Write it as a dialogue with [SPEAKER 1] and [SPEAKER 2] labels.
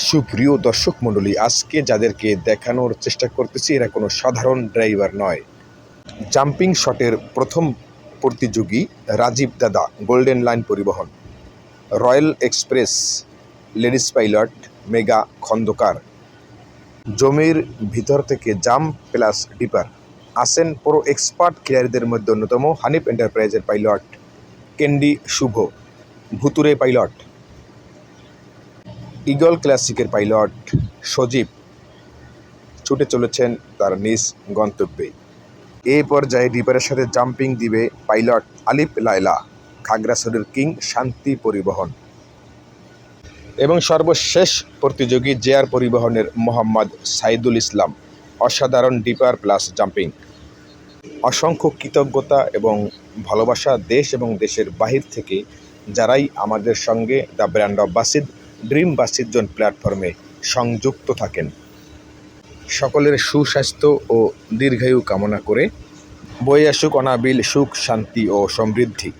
[SPEAKER 1] সুপ্রিয় দর্শক মণ্ডলী, আজকে যাদেরকে দেখানোর চেষ্টা করতেছি এরা কোনো সাধারণ ড্রাইভার নয়। জাম্পিং শটের প্রথম প্রতিযোগী রাজীব দাদা, golden line Paribahan. Royal express ladies pilot Megha Khandakar. জমির ভিতর থেকে জাম্প প্লাস ডিপার। আসেন পুরো এক্সপার্ট খেলোয়াড়দের মধ্যে অন্যতম হানিফ এন্টারপ্রাইজের পাইলট ক্যান্ডি শুভ, ভুতুরে পাইলট ইগল ক্লাসিকের পাইলট সজীব ছুটে চলেছেন তার নিজ গন্তব্যে। এই পর্যায়ে ডিপারের সাথে জাম্পিং দিবে পাইলট আলিফ লায়লা, খাগড়াছড়ির কিং শান্তি পরিবহন। এবং সর্বশেষ প্রতিযোগী জেআর পরিবহনের মোহাম্মদ সাইদুল ইসলাম, অসাধারণ ডিপার প্লাস জাম্পিং। অসংখ্য কৃতজ্ঞতা এবং ভালোবাসা দেশ এবং দেশের বাহির থেকে যারাই আমাদের সঙ্গে the brand of Basid dream Basid zone প্ল্যাটফর্মে সংযুক্ত থাকেন। সকলের সুস্বাস্থ্য ও দীর্ঘায়ু কামনা করে বয়ে আসুক অনাবিল সুখ, শান্তি ও সমৃদ্ধি।